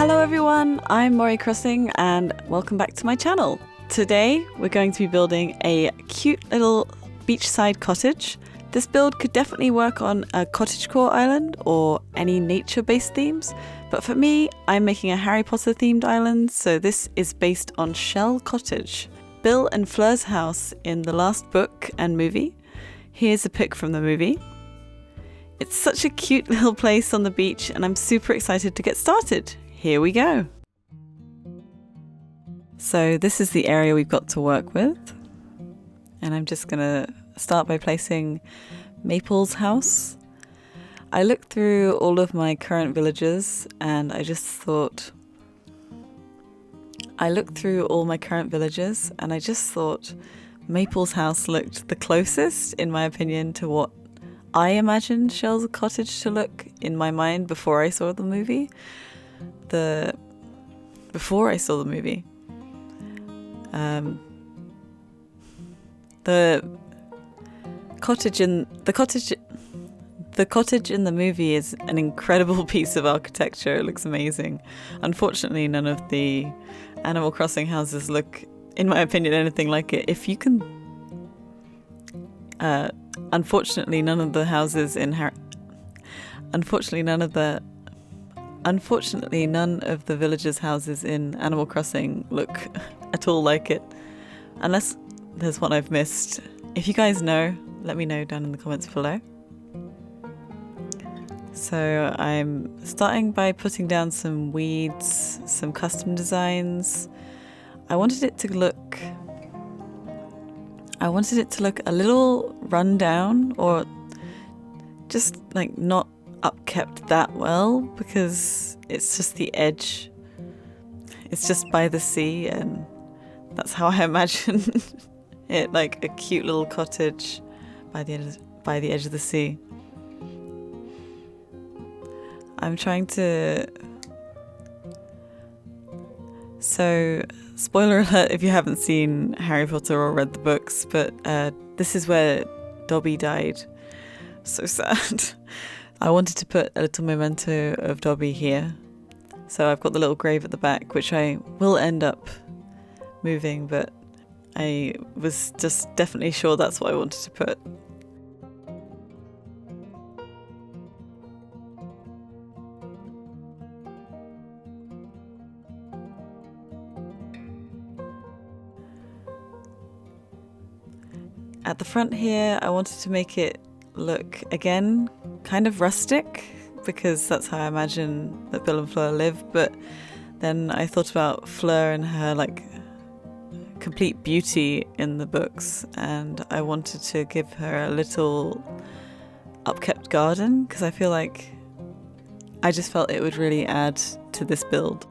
Hello everyone, I'm Mori Crossing and welcome back to my channel. Today we're going to be building a cute little beachside cottage. This build could definitely work on a cottagecore island or any nature-based themes, but for me, I'm making a Harry Potter themed island, so this is based on Shell Cottage, Bill and Fleur's house in the last book and movie. Here's a pic from the movie. It's such a cute little place on the beach and I'm super excited to get started. Here we go. So this is the area we've got to work with. And I'm just gonna start by placing Maple's house. I looked through all of my current villagers and I just thought Maple's house looked the closest, in my opinion, to what I imagined Shell's cottage to look in my mind before I saw the movie. The cottage in the movie is an incredible piece of architecture. It looks amazing. Unfortunately, none of the Animal Crossing houses look, in my opinion, anything like it. Unfortunately, none of the villagers' houses in Animal Crossing look at all like it. Unless there's one I've missed. If you guys know, let me know down in the comments below. So I'm starting by putting down some weeds, some custom designs. I wanted it to look a little run down, or just like not upkept that well, because it's just the edge. It's just by the sea, and that's how I imagine it, like a cute little cottage by the edge of the sea. I'm trying to... So, spoiler alert if you haven't seen Harry Potter or read the books, but this is where Dobby died. So sad. I wanted to put a little memento of Dobby here. So I've got the little grave at the back, which I will end up moving, but I was just definitely sure that's what I wanted to put. At the front here, I wanted to make it look, again, kind of rustic, because that's how I imagine that Bill and Fleur live, but then I thought about Fleur and her like complete beauty in the books, and I wanted to give her a little upkept garden, because I just felt it would really add to this build.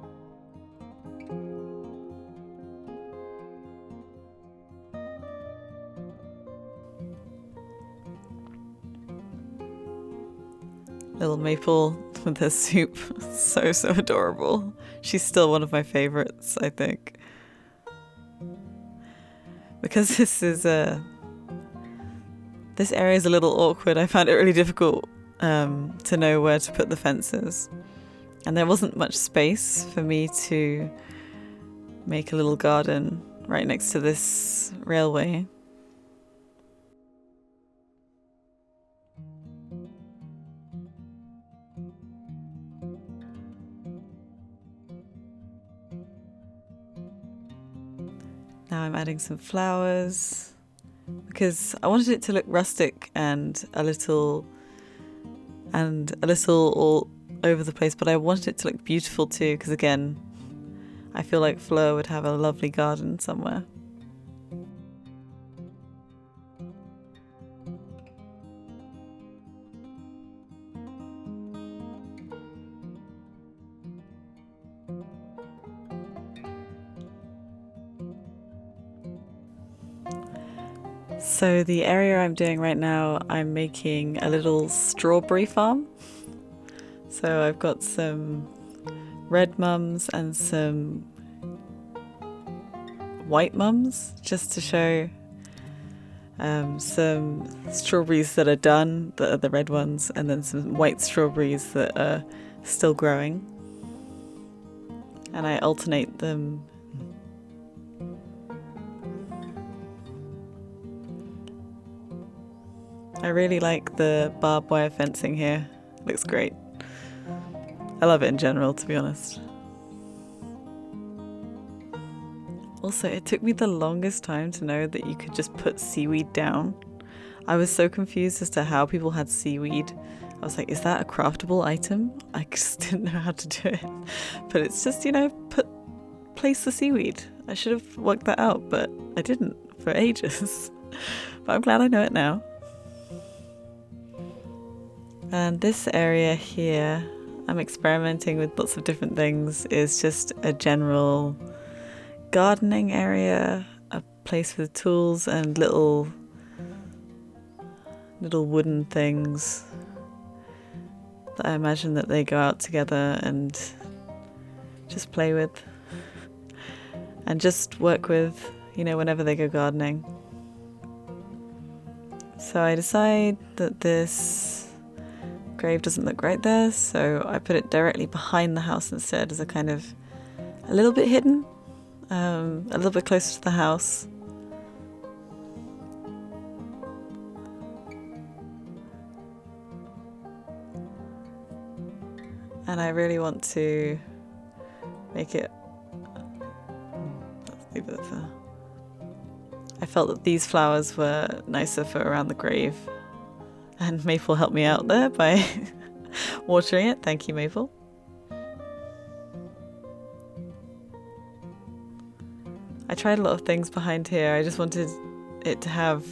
Little Maple with her soup, so adorable. She's still one of my favorites, I think. Because this area is a little awkward, I found it really difficult to know where to put the fences. And there wasn't much space for me to make a little garden right next to this railway. Now I'm adding some flowers because I wanted it to look rustic and a little all over the place, but I wanted it to look beautiful too, because again, I feel like Fleur would have a lovely garden somewhere. So the area I'm doing right now, I'm making a little strawberry farm. So I've got some red mums and some white mums, just to show some strawberries that are done, that are the red ones, and then some white strawberries that are still growing. and I alternate them. I really like the barbed wire fencing here. Looks great. I love it in general, to be honest. Also, it took me the longest time to know that you could just put seaweed down. I was so confused as to how people had seaweed. I was like, is that a craftable item? I just didn't know how to do it. But it's just, you know, place the seaweed. I should have worked that out, but I didn't for ages. But I'm glad I know it now. And this area here, I'm experimenting with lots of different things, is just a general gardening area, a place with tools and little wooden things that I imagine that they go out together and just play with and just work with, you know, whenever they go gardening. So I decide that this grave doesn't look right there, so I put it directly behind the house instead, as a kind of a little bit hidden, a little bit closer to the house. And I really want to make it, let's leave it there. I felt that these flowers were nicer for around the grave. And Maple helped me out there by watering it. Thank you, Maple. I tried a lot of things behind here. I just wanted it to have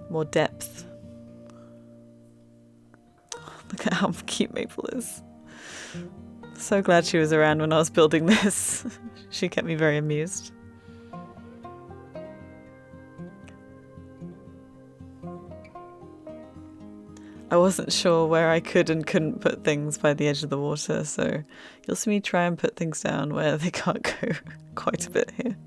more depth. Look at how cute Maple is. So glad she was around when I was building this. She kept me very amused. I wasn't sure where I could and couldn't put things by the edge of the water, so you'll see me try and put things down where they can't go quite a bit here.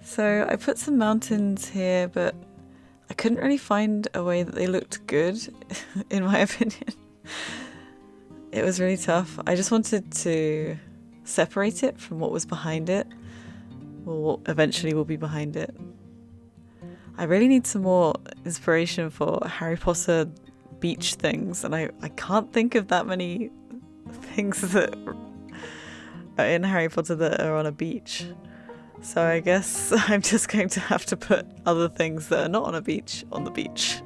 So I put some mountains here, but I couldn't really find a way that they looked good, in my opinion. It was really tough. I just wanted to separate it from what was behind it, or what eventually will be behind it. I really need some more inspiration for Harry Potter beach things, and I can't think of that many things that are in Harry Potter that are on a beach. So I guess I'm just going to have to put other things that are not on a beach on the beach.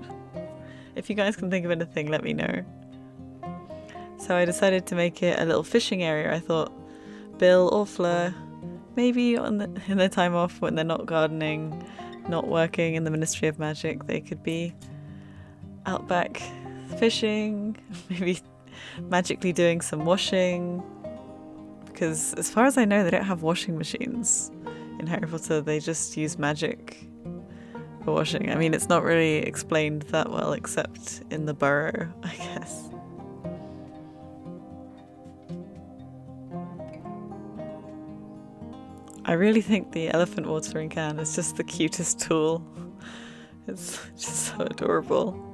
If you guys can think of anything, let me know. So I decided to make it a little fishing area. I thought Bill or Fleur, maybe in their time off when they're not gardening, not working in the Ministry of Magic, they could be out back fishing, maybe magically doing some washing. Because as far as I know, they don't have washing machines in Harry Potter. They just use magic for washing. I mean, it's not really explained that well except in the burrow, I guess. I really think the elephant watering can is just the cutest tool. It's just so adorable.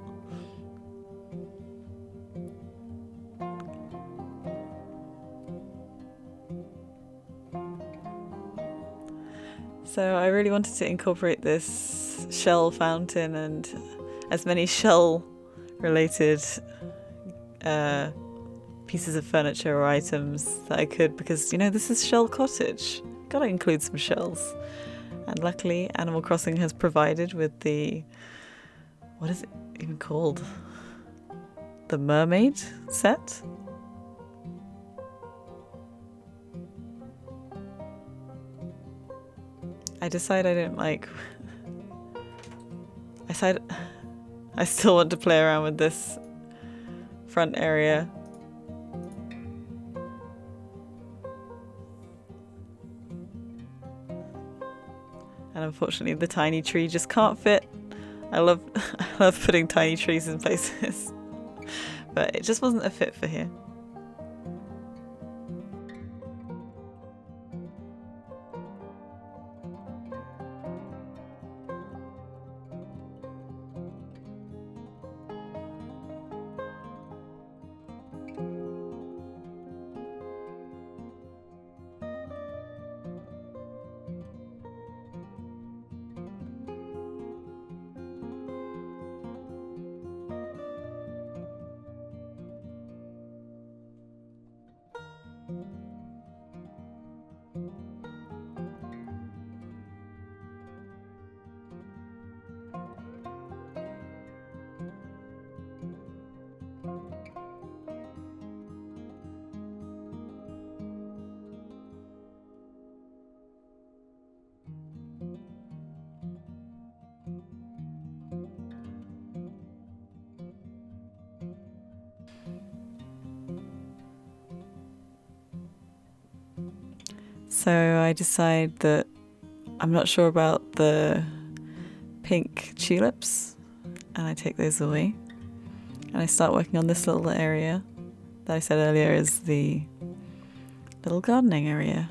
So I really wanted to incorporate this shell fountain and as many shell-related pieces of furniture or items that I could, because, you know, this is Shell Cottage. Gotta include some shells. And luckily Animal Crossing has provided with the, what is it even called? The mermaid set? I decide I don't like, I still want to play around with this front area. And unfortunately the tiny tree just can't fit. I love putting tiny trees in places. But it just wasn't a fit for here. So I decide that I'm not sure about the pink tulips, and I take those away. And I start working on this little area that I said earlier is the little gardening area.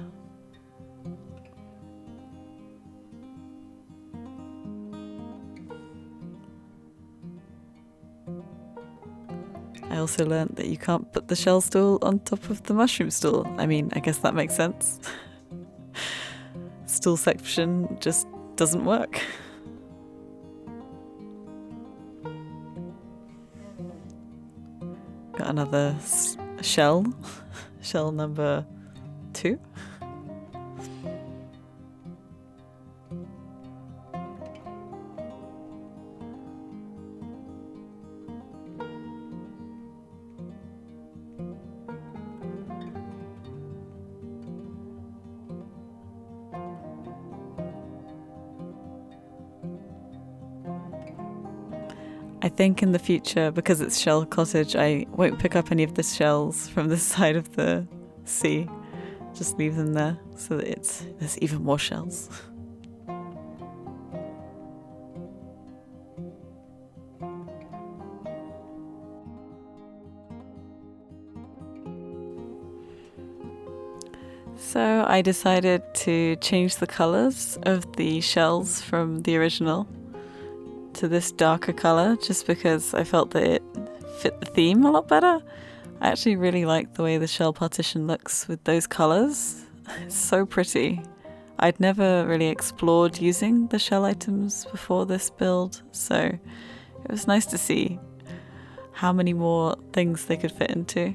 I also learnt that you can't put the shell stool on top of the mushroom stool. I mean, I guess that makes sense. Stool section just doesn't work. Got another shell, shell number 2. I think in the future, because it's shell cottage, I won't pick up any of the shells from this side of the sea. Just leave them there so that there's even more shells. So I decided to change the colours of the shells from the original to this darker colour just because I felt that it fit the theme a lot better. I actually really like the way the shell partition looks with those colours. It's so pretty. I'd never really explored using the shell items before this build, so it was nice to see how many more things they could fit into.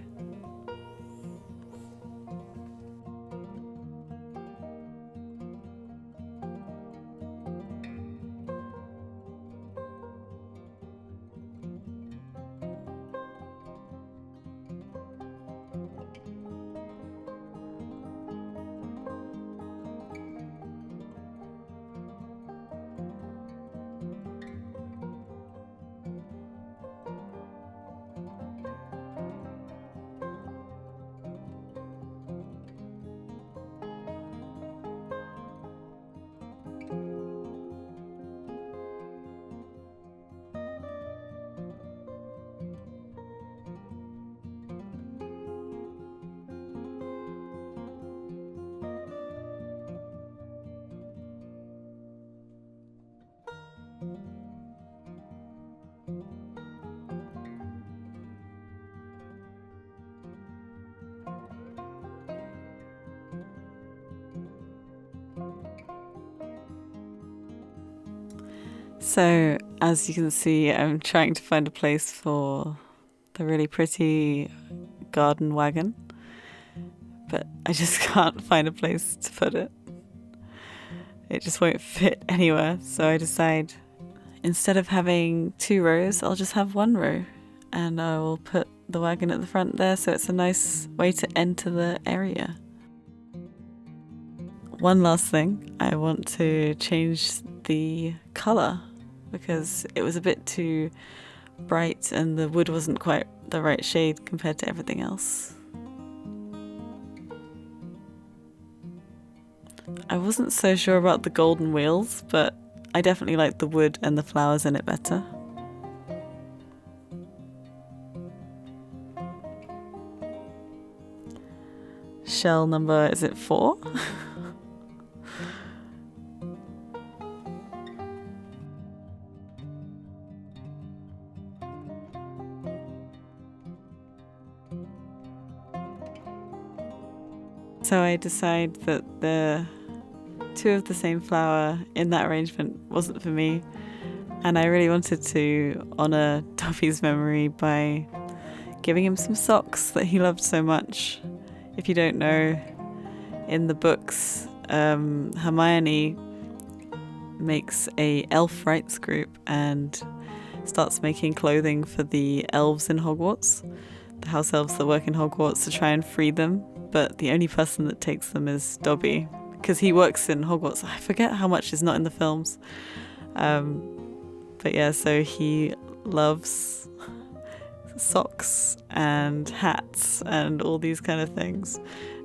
So, as you can see, I'm trying to find a place for the really pretty garden wagon, but I just can't find a place to put it. It just won't fit anywhere, so I decide instead of having 2 rows, I'll just have 1 row, and I will put the wagon at the front there so it's a nice way to enter the area. One last thing, I want to change the colour because it was a bit too bright and the wood wasn't quite the right shade compared to everything else. I wasn't so sure about the golden wheels, but I definitely like the wood and the flowers in it better. Shell number, is it 4? So I decide that the 2 of the same flower in that arrangement wasn't for me, and I really wanted to honour Dobby's memory by giving him some socks that he loved so much. If you don't know, in the books, Hermione makes a elf rights group and starts making clothing for the elves in Hogwarts, the house elves that work in Hogwarts, to try and free them. But the only person that takes them is Dobby, because he works in Hogwarts. I forget how much is not in the films. But yeah, so he loves socks and hats and all these kind of things.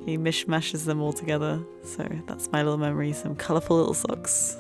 He mishmashes them all together. So that's my little memory, some colourful little socks.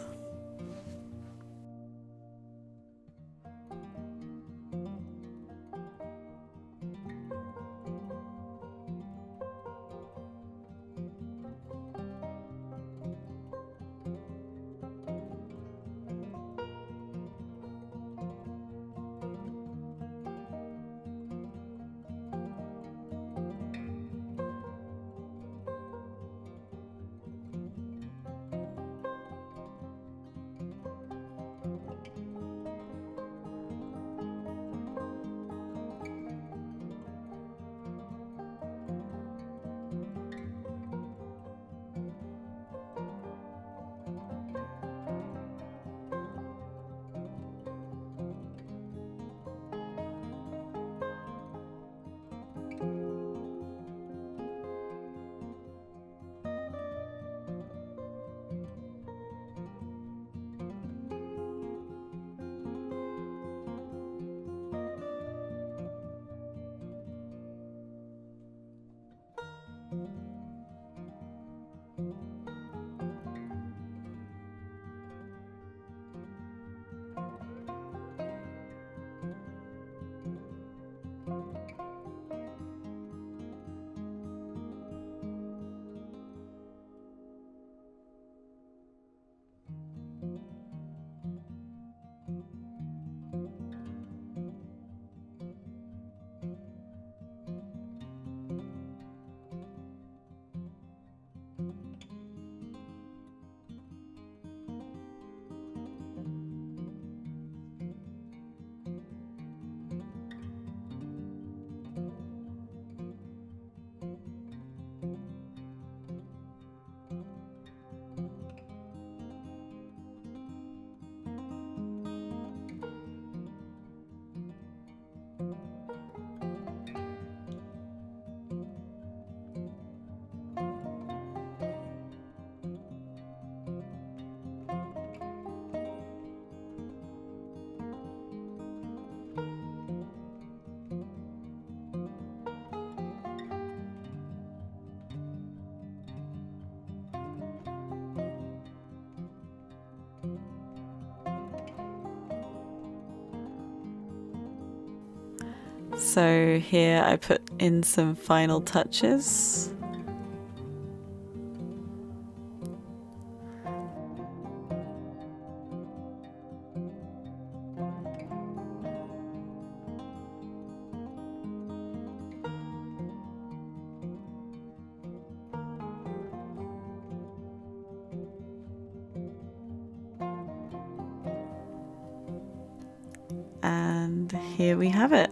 So here I put in some final touches. And here we have it.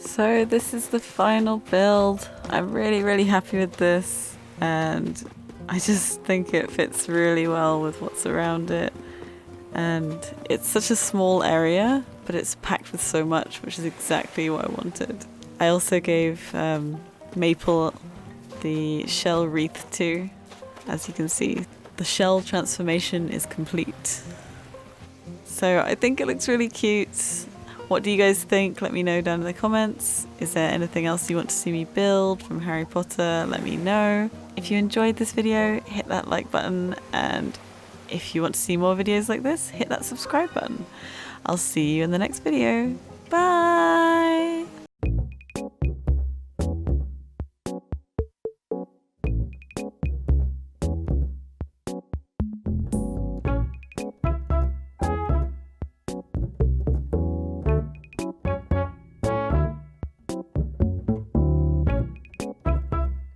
So this is the final build. I'm really happy with this, and I just think it fits really well with what's around it. And it's such a small area, but it's packed with so much, which is exactly what I wanted. I also gave Maple the shell wreath too. As you can see, the shell transformation is complete. So I think it looks really cute. What do you guys think? Let me know down in the comments. Is there anything else you want to see me build from Harry Potter? Let me know. If you enjoyed this video, hit that like button, and if you want to see more videos like this, hit that subscribe button. I'll see you in the next video.